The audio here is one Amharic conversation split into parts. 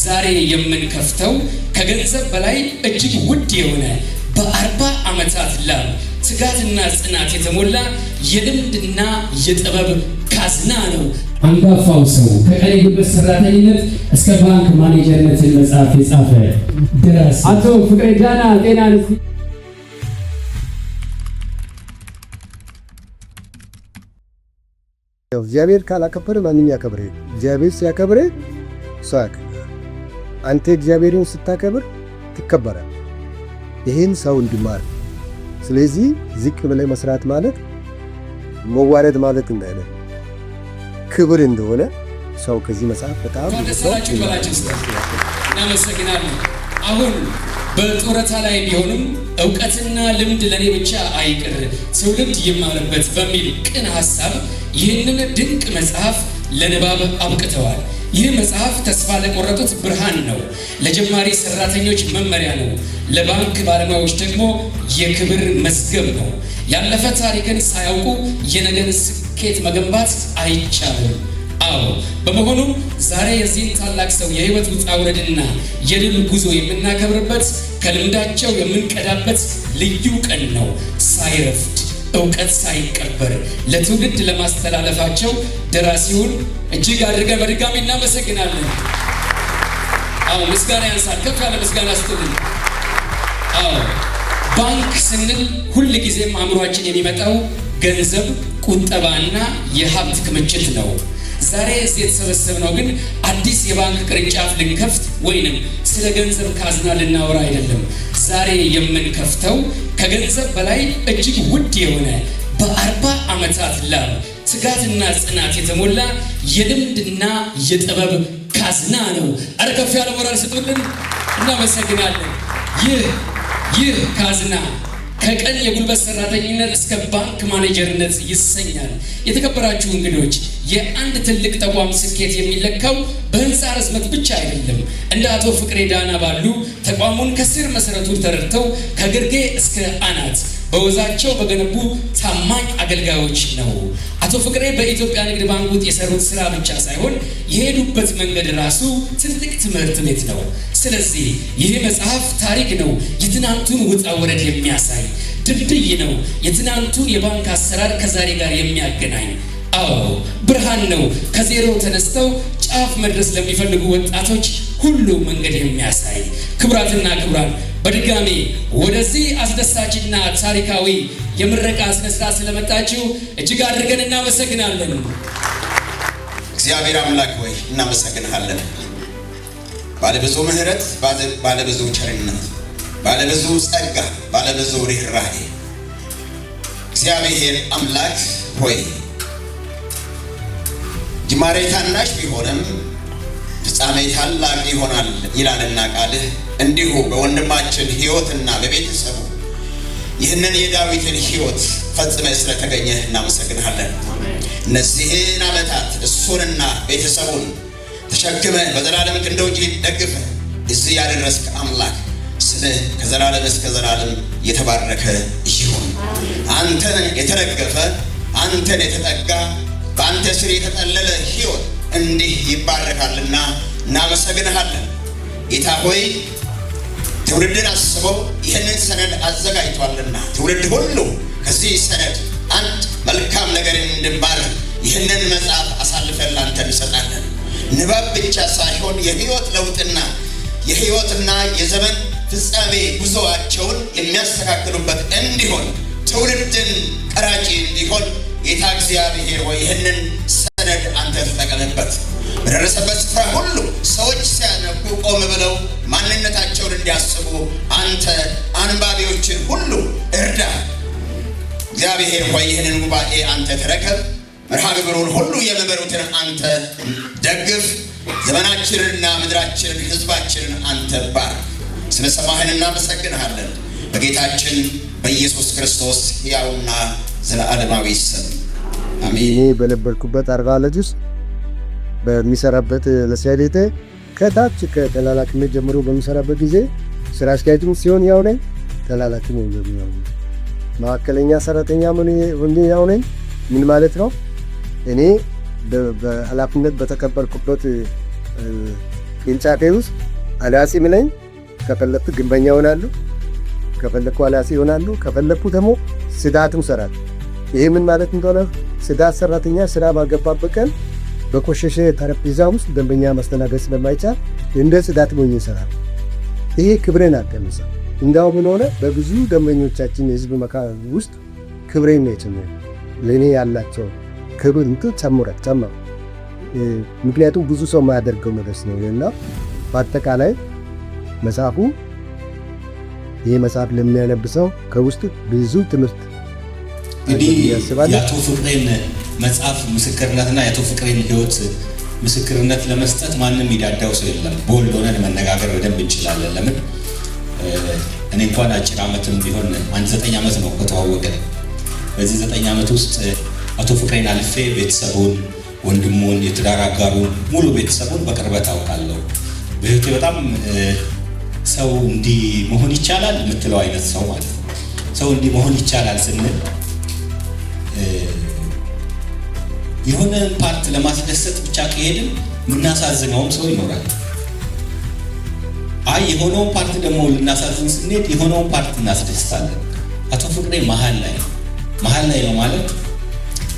ዛሬ የምንከፍተው ከገንዘብ በላይ እጅግ ውድ የሆነ በ40 ዓመታት ላብ ትጋትና ጽናት የተሞላ የልምድና የጥበብ ካዝና ነው። አንጋፋው ሰው ከቀን ጉልበት ሰራተኝነት እስከ ባንክ ማኔጀርነት መጽሐፍ የጻፈ ደራሲ አቶ ፍቅሬ ዳና ጤና ይስጥ። እግዚአብሔር ካላከበረ ማንኛ ያከብረ? እግዚአብሔር ሲያከብረ ሳክ አንተ እግዚአብሔርን ስታከብር ትከበራለህ። ይሄን ሰው እንዲማር። ስለዚህ ዝቅ ብለህ መስራት ማለት መዋረድ ማለት እንዳይሆን ክብር እንደሆነ ሰው ከዚህ መጽሐፍ በጣም ተሰራችሁ ባላችሁ እናመሰግናለን። አሁን በጡረታ ላይ ቢሆንም ዕውቀትና ልምድ ለኔ ብቻ አይቅር ትውልድ ይማርበት በሚል ቅን ሐሳብ ይህንን ድንቅ መጽሐፍ ለንባብ አብቅተዋል። ይህ መጽሐፍ ተስፋ ለቆረጡት ብርሃን ነው፣ ለጀማሪ ሰራተኞች መመሪያ ነው፣ ለባንክ ባለሙያዎች ደግሞ የክብር መዝገብ ነው። ያለፈ ታሪክን ሳያውቁ የነገን ስኬት መገንባት አይቻልም። አዎ፣ በመሆኑም ዛሬ የዚህን ታላቅ ሰው የህይወት ውጣ ውረድና የድል ጉዞ የምናከብርበት ከልምዳቸው የምንቀዳበት ልዩ ቀን ነው። ሳይረፍድ ዕውቀት ሳይቀበር ለትውልድ ለማስተላለፋቸው ደራሲውን እጅግ አድርገን በድጋሚ እናመሰግናለን። አዎ፣ ምስጋና ያንሳል። ከፍ ያለ ምስጋና ስጡልን። አዎ፣ ባንክ ስንል ሁል ጊዜም አእምሯችን የሚመጣው ገንዘብ፣ ቁጠባና የሀብት ክምችት ነው። ዛሬ እዚህ የተሰበሰብነው ግን አዲስ የባንክ ቅርንጫፍ ልንከፍት ወይንም ስለ ገንዘብ ካዝና ልናወራ አይደለም። ዛሬ የምንከፍተው ከገንዘብ በላይ እጅግ ውድ የሆነ በ40 ዓመታት ላብ ትጋትና ጽናት የተሞላ የልምድና የጥበብ ካዝና ነው። አረ ከፍ ያለ ሞራል ስጡልን። እናመሰግናለን። ይህ ካዝና ከቀን የጉልበት ሰራተኝነት እስከ ባንክ ማኔጀርነት ይሰኛል። የተከበራችሁ እንግዶች፣ የአንድ ትልቅ ተቋም ስኬት የሚለካው በህንፃ ርዝመት ብቻ አይደለም። እንደ አቶ ፍቅሬ ዳና ባሉ ተቋሙን ከስር መሰረቱ ተረድተው ከግርጌ እስከ አናት በወዛቸው በገነቡ ታማኝ አገልጋዮች ነው። አቶ ፍቅሬ በኢትዮጵያ ንግድ ባንክ ውስጥ የሰሩት ስራ ብቻ ሳይሆን የሄዱበት መንገድ ራሱ ትልቅ ትምህርት ቤት ነው። ስለዚህ ይህ መጽሐፍ ታሪክ ነው፣ የትናንቱን ውጣ ውረድ የሚያሳይ ድልድይ ነው፣ የትናንቱን የባንክ አሰራር ከዛሬ ጋር የሚያገናኝ። አዎ፣ ብርሃን ነው፣ ከዜሮ ተነስተው ጫፍ መድረስ ለሚፈልጉ ወጣቶች ሁሉ መንገድ የሚያሳይ። ክቡራትና ክቡራን፣ በድጋሚ ወደዚህ አስደሳችና ታሪካዊ የምረቃ ስነስርዓት ስለመጣችሁ እጅግ አድርገን እናመሰግናለን። እግዚአብሔር አምላክ ሆይ እናመሰግናለን። ባለብዙ ምሕረት፣ ባለብዙ ቸርነት፣ ባለብዙ ጸጋ፣ ባለብዙ ርኅራኄ እግዚአብሔር አምላክ ሆይ ጅማሬ ታናሽ ቢሆንም ፍጻሜ ታላቅ ይሆናል ይላልና ቃልህ። እንዲሁ በወንድማችን ሕይወትና በቤተሰቡ ይህንን የዳዊትን ሕይወት ፈጽመህ ስለተገኘህ እናመሰግንሃለን። እነዚህን ዓመታት እሱንና ቤተሰቡን ተሸክመህ በዘላለም ክንዶች ደግፈህ እዚህ ያደረስክ አምላክ ስምህ ከዘላለም እስከ ዘላለም የተባረከ ይሁን። አንተን የተደገፈ አንተን የተጠጋ በአንተ ስር የተጠለለ ሕይወት እንዲህ ይባረካልና እናመሰግንሃለን። ጌታ ሆይ ትውልድን አስበው ይህንን ሰነድ አዘጋጅቷልና ትውልድ ሁሉ ከዚህ ሰነድ አንድ መልካም ነገር እንድንማር ይህንን መጽሐፍ አሳልፈን ላንተ እንሰጣለን። ንባብ ብቻ ሳይሆን የሕይወት ለውጥና የሕይወትና የዘመን ፍጻሜ ጉዞአቸውን የሚያስተካክሉበት እንዲሆን ትውልድን ቀራጭ እንዲሆን ጌታ እግዚአብሔር ሆይ ይህንን ሰነድ አንተ ተጠቀምበት። በደረሰበት ስፍራ ሁሉ ሰዎች ሲያነቡ ቆም ብለው ማንነታቸውን እንዲያስቡ አንተ አንባቢዎችን ሁሉ እርዳ። እግዚአብሔር ሆይ ይህንን ጉባኤ አንተ ተረከብ። መርሃ ግብሩን ሁሉ የሚመሩትን አንተ ደግፍ። ዘመናችንንና ምድራችንን ሕዝባችንን አንተ ባርክ። ስለ ሰማህን እናመሰግንሃለን። በጌታችን በኢየሱስ ክርስቶስ ሕያውና ዘላለማዊ ስም አሜን። እኔ በነበርኩበት አርባ ልጅ ውስጥ በሚሰራበት ለሲያዴተ ከታች ከተላላኪነት ጀምሮ በሚሰራበት ጊዜ ስራ አስኪያጅም ሲሆን ያው ነኝ፣ ተላላኪም ያው ነኝ፣ ማዕከለኛ ሰራተኛ ምን ያው ነኝ። ምን ማለት ነው? እኔ በኃላፊነት በተቀበልኩበት ቅርንጫቴ ውስጥ አናጺም ነኝ። ከፈለኩ ግንበኛ እሆናለሁ፣ ከፈለኩ አናጺ እሆናለሁ፣ ከፈለኩ ደግሞ ጽዳትም እሰራለሁ። ይሄ ምን ማለት እንደሆነ ጽዳት ሰራተኛ ስራ ባገባበት ቀን በቆሸሸ ጠረጴዛ ውስጥ ደንበኛ ማስተናገድ ስለማይቻል እንደ ጽዳት ሞኝ ይሰራል። ይሄ ክብሬን አቀነሰ። እንዳው ምን ሆነ በብዙ ደንበኞቻችን የህዝብ መካከል ውስጥ ክብሬን ነው የጨመረ። ለኔ ያላቸው ክብር ጨመረ። ምክንያቱም ብዙ ሰው የማያደርገው ነገር ነው እና በአጠቃላይ መጽሐፉ ይሄ መጽሐፍ ለሚያነብሰው ከውስጥ ብዙ ትምህርት እንግዲህ የአቶ ፍቅሬን መጽሐፍ ምስክርነትና የአቶ ፍቅሬን ህይወት ምስክርነት ለመስጠት ማንም ይዳዳው ሰው የለም። ቦልድ ሆነን መነጋገር በደንብ እንችላለን። ለምን እኔ እንኳን አጭር ዓመትም ቢሆን 9 ዓመት ነው ከተዋወቀን። በዚህ 9 ዓመት ውስጥ አቶ ፍቅሬን አልፌ ቤተሰቡን፣ ወንድሙን፣ የትዳር አጋሩን፣ ሙሉ ቤተሰቡን በቅርበት አውቃለሁ። በህይወቴ በጣም ሰው እንዲህ መሆን ይቻላል የምትለው አይነት ሰው ማለት ነው። ሰው እንዲህ መሆን ይቻላል ስንል የሆነ ፓርት ለማስደሰት ብቻ ከሄድን የምናሳዝነውም ሰው ይኖራል። አይ የሆነውን ፓርት ደግሞ ልናሳዝን ስንሄድ የሆነውን ፓርት እናስደስታለን። አቶ ፍቅሬ መሀል ላይ ነው ማለት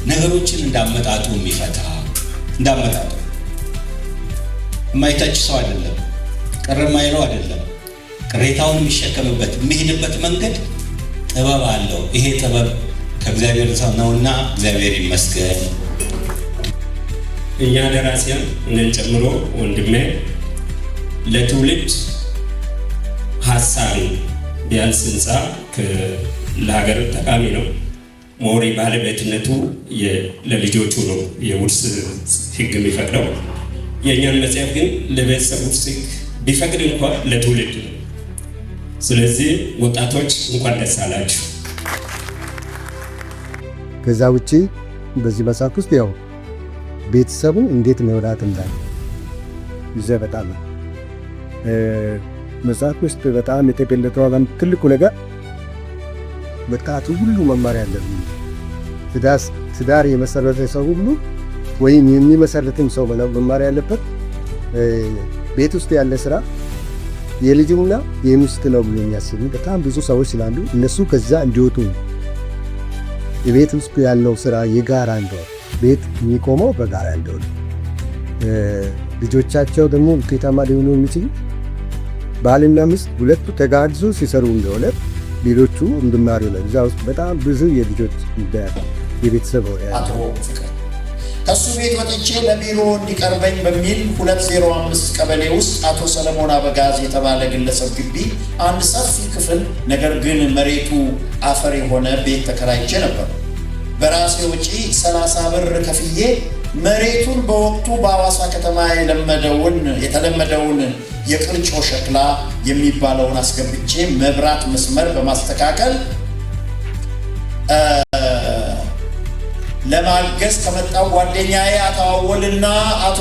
ነገሮችን እንዳመጣጡ የሚፈታ እንዳመጣጡ የማይታች ሰው አይደለም። ቅር የማይለው አይደለም። ቅሬታውን የሚሸከምበት የሚሄድበት መንገድ ጥበብ አለው። ይሄ ጥበብ ከእግዚአብሔር ነውና እግዚአብሔር ይመስገን። እኛ ደራሲያን እነን ጨምሮ ወንድሜ ለትውልድ ሀሳብ ቢያንስ ህንፃ ለሀገር ጠቃሚ ነው። ሞሪ ባለቤትነቱ ለልጆቹ ነው የውርስ ህግ የሚፈቅደው። የእኛን መጽሐፍ ግን ለቤተሰብ ውርስ ህግ ቢፈቅድ እንኳን ለትውልድ ነው። ስለዚህ ወጣቶች እንኳን ደስ አላችሁ። ከዛ ውጪ በዚህ መጽሐፍ ውስጥ ያው ቤተሰቡን እንዴት መውራት እንዳለ ይዘበጣል። መጽሐፍ ውስጥ በጣም የተገለጠው ትልቁ ነገር ወጣቱ ሁሉ መማር ያለበት ትዳር የመሰረተ ሰው ሁሉ ወይም የሚመሰርትም ሰው መማር ያለበት ቤት ውስጥ ያለ ስራ የልጅና የሚስት ነው ብሎ የሚያስቡ በጣም ብዙ ሰዎች ስላሉ እነሱ ከዛ እንዲወጡ የቤት ውስጥ ያለው ስራ የጋራ እንደሆነ ቤት የሚቆመው በጋራ እንደሆነ ልጆቻቸው ደግሞ ውጤታማ ሊሆኑ የሚችሉ ባልና ሚስት ሁለቱ ተጋግዞ ሲሰሩ እንደሆነ ሌሎቹ እንድማሩ ነው። እዛ ውስጥ በጣም ብዙ የልጆች የቤተሰብ አቶ ፍቅር ከሱ ቤት ወጥቼ ለቢሮ እንዲቀርበኝ በሚል 205 ቀበሌ ውስጥ አቶ ሰለሞን አበጋዝ የተባለ ግለሰብ ግቢ አንድ ሰፊ ክፍል ነገር ግን መሬቱ አፈር የሆነ ቤት ተከራይቼ ነበር። በራሴ ወጪ 30 ብር ከፍዬ መሬቱን በወቅቱ በአዋሳ ከተማ የተለመደውን የቅርጮ ሸክላ የሚባለውን አስገብቼ መብራት መስመር በማስተካከል ለማገዝ ከመጣው ጓደኛዬ አቶ አወልና አቶ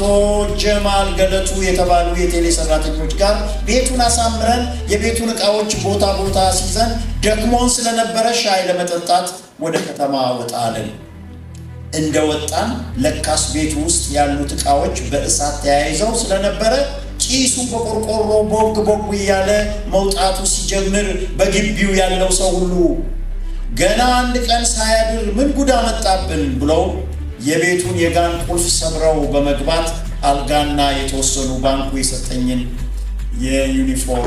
ጀማል ገለቱ የተባሉ የቴሌ ሰራተኞች ጋር ቤቱን አሳምረን የቤቱን ዕቃዎች ቦታ ሲዘን ደክሞን ስለነበረ ሻይ ለመጠጣት ወደ ከተማ ወጣለን። እንደወጣን ለካስ ቤቱ ውስጥ ያሉት ዕቃዎች በእሳት ተያይዘው ስለነበረ ጭሱ በቆርቆሮ ቦግ እያለ መውጣቱ ሲጀምር በግቢው ያለው ሰው ሁሉ ገና አንድ ቀን ሳያድር ምን ጉዳ መጣብን ብለው የቤቱን የጋን ቁልፍ ሰብረው በመግባት አልጋና የተወሰኑ ባንኩ የሰጠኝን የዩኒፎርም